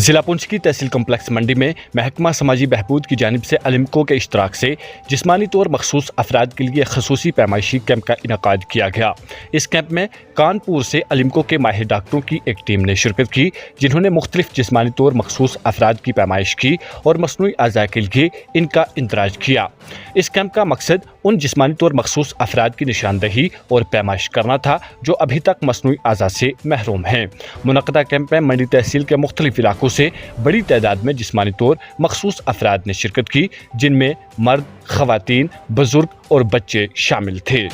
जिला पुंछ की तहसील कम्प्लेक्स मंडी में महकमा समाजी बहबूद की जानिब से अलिमको के इश्तराक से जिस्मानी तौर मखसूस अफराद के लिए खसूसी पैमाइशी कैंप का इनकाद किया गया। इस कैंप में कानपुर से अलिमको के माहिर डॉक्टरों की एक टीम ने शिरकत की, जिन्होंने मुख्तलिफ जिस्मानी तौर मखसूस अफराद की पैमाइश की और मसनूई अज़ा के लिए इनका इंदराज किया। इस कैंप का मकसद उन जिस्मानी तौर मखसूस अफराद की निशानदही और पैमाइश करना था जो अभी तक मसनूई अज़ा से महरूम हैं। मुनक़दा कैंप में मंडी तहसील के मुख्तलिफ इलाकों से बड़ी तादाद में जिस्मानी तौर मखसूस अफराद ने शिरकत की, जिनमें मर्द, ख़वातीन, बुजुर्ग और बच्चे शामिल थे।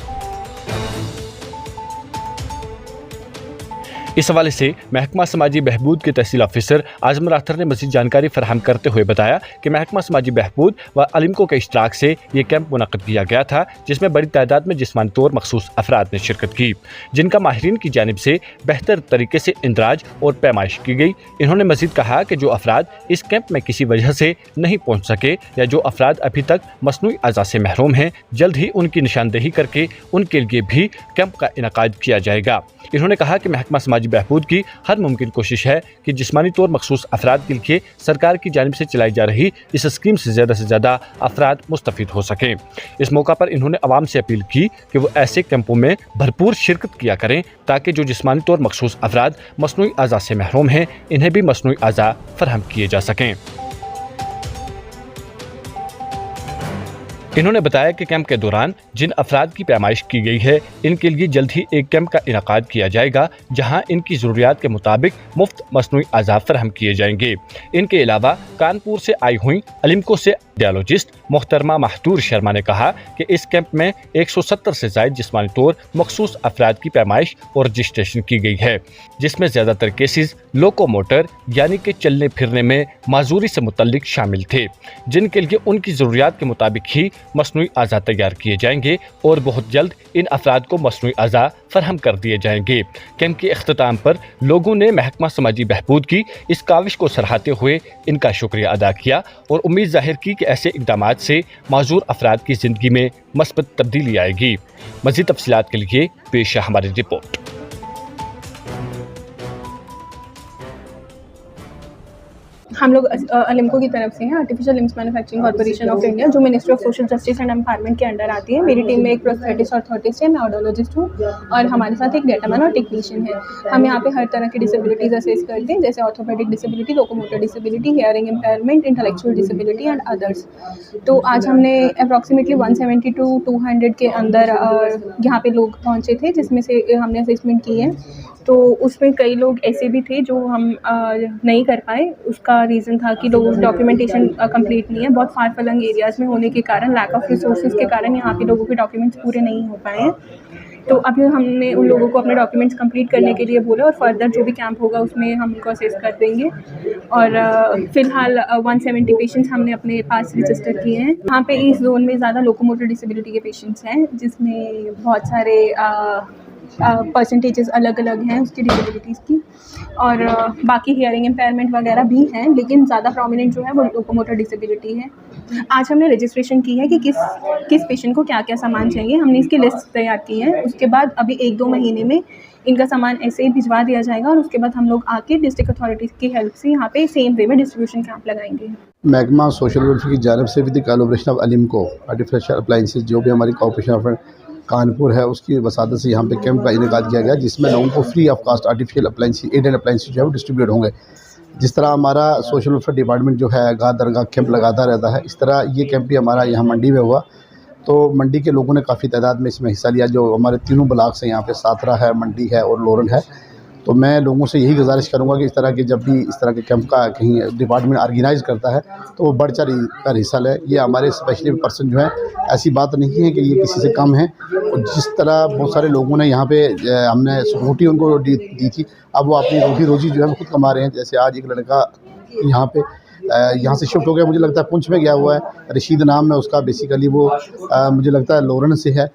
इस हवाले से महकमा समाजी बहबूद के तहसील ऑफिसर आज़म राथर ने मज़ीद जानकारी फराहम करते हुए बताया कि महकमा समाजी बहबूद व अलिमको के इश्तराक से ये कैंप मुनक़द किया गया था, जिसमें बड़ी तादाद में जिस्मानी तौर मखसूस अफराद ने शिरकत की, जिनका माहिरीन की जानिब से बेहतर तरीके से इंदराज और पैमाइश की गई। इन्होंने मज़ीद कहा कि जो अफराद इस कैंप में किसी वजह से नहीं पहुँच सके या जो अफराद अभी तक मसनूई अज़ा से महरूम हैं, जल्द ही उनकी निशानदही करके उनके लिए भी कैंप का इनकाद किया जाएगा। इन्होंने कहा कि महकमा समाजी बहबूद की हर मुमकिन कोशिश है कि जिस्मानी तौर मखसूस अफराद के लिए सरकार की जानिब से चलाई जा रही इस स्कीम से ज़्यादा अफराद मुस्तफ़ीद हो सकें। इस मौका पर इन्होंने अवाम से अपील की कि वो ऐसे कैंपों में भरपूर शिरकत किया करें ताकि जो जिस्मानी तौर मखसूस अफराद मसनूई अज़ा से महरूम हैं, इन्हें भी मसनूई अज़ा फराहम किए जा सकें। इन्होंने बताया कि कैंप के दौरान जिन अफराद की पैमाइश की गई है, इनके लिए जल्द ही एक कैंप का इनकाद किया जाएगा, जहां इनकी ज़रूरियात के मुताबिक मुफ्त मसनूई अज़ा फराहम किए जाएंगे। इनके अलावा कानपुर से आई हुई अलिमको से डायलॉजिस्ट मोहतरमा महतूर शर्मा ने कहा कि इस कैंप में 170 से ज़ायद जिस्मानी तौर मखसूस अफराद की पैमाइश और रजिस्ट्रेशन की गई है, जिसमें ज़्यादातर केसेस लोकोमोटर यानी कि चलने फिरने में माजूरी से मुतल्लिक शामिल थे, जिनके लिए उनकी ज़रूरियात के मुताबिक ही मसनूई अज़ा तैयार किए जाएंगे और बहुत जल्द इन अफराद को मसनूई अज़ा फराहम कर दिए जाएंगे। कैंप के अख्ताम पर लोगों ने महकमा समाजी बहबूद की इस काविश को सराहते हुए इनका शुक्रिया अदा किया और उम्मीद जाहिर की कि ऐसे इक़दामात से माजूर अफराद की ज़िंदगी में मस्बत तब्दीली आएगी। मज़ीद तफसीलात के लिए पेश है हमारी रिपोर्ट। हम लोग अलिमको की तरफ से हैं, artificial limbs manufacturing corporation of India, जो ministry of social justice and empowerment के अंडर आती है। मेरी टीम में एक प्रोस्थेटिस्ट ऑर्थोटिस्ट है, मैं ऑडियोलॉजिस्ट हूँ और हमारे साथ एक डेटामैन और टेक्नीशियन है। हम यहाँ पे हर तरह की डिसेबिलिटीज़ असेस करते हैं, जैसे orthopaedic disability, locomotor disability, hearing impairment, intellectual disability and others. तो आज हमने अप्रॉक्सीमेटली 170 to 200 के अंदर यहाँ पे लोग पहुँचे थे, जिसमें से हमने असेसमेंट की है। तो उसमें कई लोग ऐसे भी थे जो हम नहीं कर पाए। उसका रीज़न था कि लोगों की डॉक्यूमेंटेशन कंप्लीट नहीं है। बहुत फार फलंग एरियाज़ में होने के कारण, लैक ऑफ रिसोर्सेज के कारण यहाँ पे लोगों के डॉक्यूमेंट्स पूरे नहीं हो पाए हैं। तो अभी हमने उन लोगों को अपने डॉक्यूमेंट्स कंप्लीट करने के लिए बोला और फर्दर जो भी कैंप होगा उसमें हम उनको असेस कर देंगे। और फ़िलहाल 170 पेशेंट्स हमने अपने पास रजिस्टर किए हैं। यहाँ पे इस जोन में ज़्यादा लोकोमोटर डिसेबिलिटी के पेशेंट्स हैं, जिसमें बहुत सारे परसेंटेजेस अलग अलग हैं उसकी डिसेबिलिटीज़ की, और बाकी हियरिंग इम्पेयरमेंट वगैरह भी हैं, लेकिन ज़्यादा प्रोमिनेंट जो है वो लोकोमोटर डिसेबिलिटी है। आज हमने रजिस्ट्रेशन की है कि किस पेशेंट को क्या क्या सामान चाहिए। हमने इसकी लिस्ट तैयार की है। उसके बाद अभी 1-2 महीने में इनका सामान ऐसे ही भिजवा दिया जाएगा और उसके बाद हम लोग आके डिस्ट्रिक्ट अथॉरिटीज़ की हेल्प से यहाँ पे सेम वे में डिस्ट्रीब्यूशन कैंप लगाएंगे। महकमा सोशल वेलफेयर की जानिब से with the collaboration of ALIMCO artificial appliances, जो भी हमारी कॉर्पोरेशन ऑफ कानपुर है, उसकी वसादत से यहाँ पे कैंप का इनेकाद किया गया, जिसमें लोगों को free of cost artificial appliances, aided appliances जो है वो डिस्ट्रीब्यूट होंगे। जिस तरह हमारा सोशल वेलफेयर डिपार्टमेंट जो है गाह दरगाह कैंप लगाता रहता है, इस तरह ये कैंप भी हमारा यहाँ मंडी में हुआ। तो मंडी के लोगों ने काफ़ी तादाद में इसमें हिस्सा लिया। जो हमारे तीनों ब्लॉक से यहाँ पे साथरा है, मंडी है और लोरन है। तो मैं लोगों से यही गुजारिश करूँगा कि इस तरह के जब भी इस तरह के कैंप का कहीं डिपार्टमेंट ऑर्गेनाइज़ करता है तो वो बढ़ चढ़ कर हिस्सा लें। ये हमारे स्पेशली पर्सन जो है, ऐसी बात नहीं है कि ये किसी से कम है। और जिस तरह बहुत सारे लोगों ने यहाँ पे हमने सिक्योरिटी उनको दी थी, अब वो अपनी रोटी रोजी जो है वो खुद कमा रहे हैं। जैसे आज एक लड़का यहाँ से शिफ्ट हो गया, मुझे लगता है पुंछ में गया हुआ है, रशीद नाम है उसका। बेसिकली वो मुझे लगता है लोरन से है।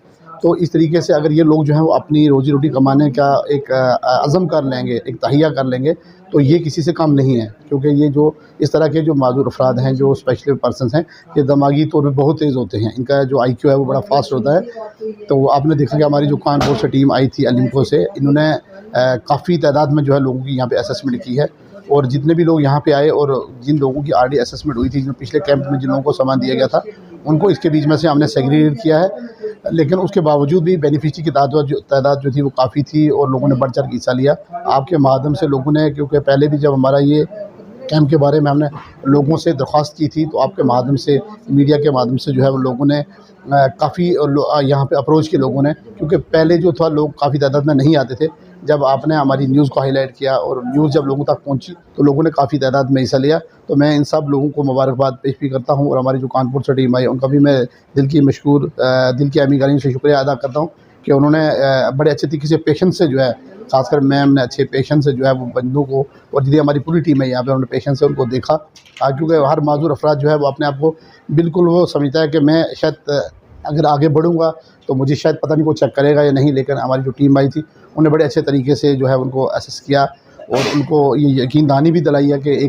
तो इस तरीके से अगर ये लोग जो हैं वो अपनी रोजी रोटी कमाने का एक अज़म कर लेंगे, एक तहिया कर लेंगे, तो ये किसी से कम नहीं है। क्योंकि ये जो इस तरह के जो माजूर अफराद हैं, जो स्पेशल पर्सनस हैं, ये दिमागी तौर पे बहुत तेज़ होते हैं। इनका जो IQ है वो बड़ा फास्ट होता है। तो आपने देखा कि हमारी जो कानपुर से टीम आई थी अलिमको से, इन्होंने काफ़ी तादाद में जो है लोगों की यहाँ पे असेसमेंट की है और जितने भी लोग यहाँ पे आए और जिन लोगों की आरडी असेसमेंट हुई थी, जो पिछले कैंप में जिन लोगों को सामान दिया गया था, उनको इसके बीच में से हमने सेग्रीगेट किया है। लेकिन उसके बावजूद भी बेनिफिशरी की तादाद जो थी वो काफ़ी थी और लोगों ने बढ़ चढ़ के हिस्सा लिया। आपके माध्यम से लोगों ने, क्योंकि पहले भी जब हमारा ये कैंप के बारे में हमने लोगों से दरख्वास्त की थी, तो आपके माध्यम से, मीडिया के माध्यम से जो है वो लोगों ने काफ़ी यहाँ पे अप्रोच किए लोगों ने, क्योंकि पहले जो था लोग काफ़ी तादाद में नहीं आते थे। जब आपने हमारी न्यूज़ को हाईलाइट किया और न्यूज़ जब लोगों तक पहुंची तो लोगों ने काफ़ी तादाद में हिस्सा लिया। तो मैं इन सब लोगों को मुबारकबाद पेश भी करता हूं और हमारी जो कानपुर से टीम आई उनका भी मैं दिल की अमीगानी से शुक्रिया अदा करता हूं कि उन्होंने बड़े अच्छे तरीके से पेशेंस से जो है, खासकर मैम ने अच्छे पेशेंस से जो है वो बंदों को, और जितनी हमारी पूरी टीम है यहाँ पे, उन्होंने पेशेंस से उनको देखा। क्योंकि हर माजूर अफराद जो है वो अपने आप को बिल्कुल वो समझता है कि मैं शायद अगर आगे बढ़ूँगा तो मुझे शायद पता नहीं कोई चेक करेगा या नहीं, लेकिन हमारी जो टीम आई थी उन्होंने बड़े अच्छे तरीके से जो है उनको असेस किया और उनको ये यकीन दहानी भी दिलाई है कि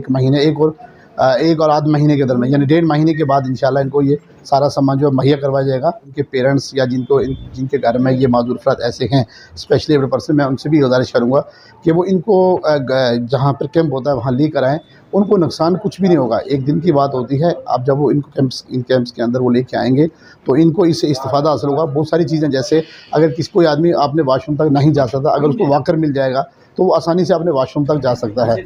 एक और आध महीने के दरमियान, यानी 1.5 महीने के बाद इंशाल्लाह इनको ये सारा सामान जो है मुहैया करवाया जाएगा। उनके पेरेंट्स या जिनके घर में ये माजूर अफराद ऐसे हैं, स्पेशली एबल पर्सन, मैं उनसे भी गुजारिश करूँगा कि वो इनको जहाँ पर कैंप होता है वहाँ लेकर आएँ। उनको नुकसान कुछ भी नहीं होगा, एक दिन की बात होती है। आप जब वो इन कैंप्स के अंदर वो लेके आएंगे तो इनको इससे इस्तिफ़ादा हासिल होगा। बहुत सारी चीज़ें, जैसे अगर कोई आदमी आपने वाशरूम तक नहीं जा सकता, अगर उसको वॉकर मिल जाएगा तो वो आसानी से अपने वाशरूम तक जा सकता है।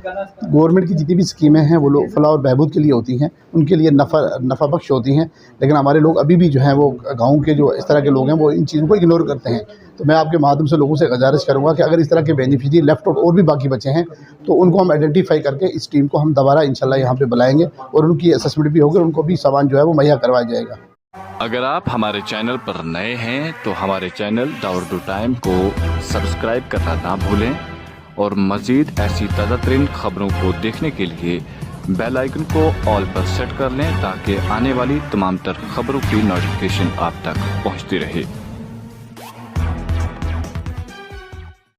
गवर्नमेंट की जितनी भी स्कीमें हैं वो लोग फलाह और बहबूद के लिए होती हैं, उनके लिए नफ़ा बख्श होती हैं, लेकिन हमारे लोग अभी भी जो हैं वो गाँव के जो इस तरह के लोग हैं वो इन चीज़ों को इग्नोर करते हैं। तो मैं आपके माध्यम से लोगों से गुजारिश करूँगा कि अगर इस तरह के बेनिफिशियरी लेफ्ट आउट और भी बाकी बचे हैं तो उनको हम आइडेंटिफाई करके इस टीम को हम दोबारा इंशाल्लाह यहाँ पे बुलाएंगे और उनकी असेसमेंट भी होगी और उनको भी सामान जो है वो मुहैया करवाया जाएगा। अगर आप हमारे चैनल पर नए हैं तो हमारे चैनल द उर्दू टाइम को सब्सक्राइब करना ना भूलें और मज़ीद ऐसी ताज़ा तरीन खबरों को देखने के लिए बेल आइकन को ऑल पर सेट कर लें ताकि आने वाली तमाम तर खबरों की नोटिफिकेशन आप तक पहुंचती रहे।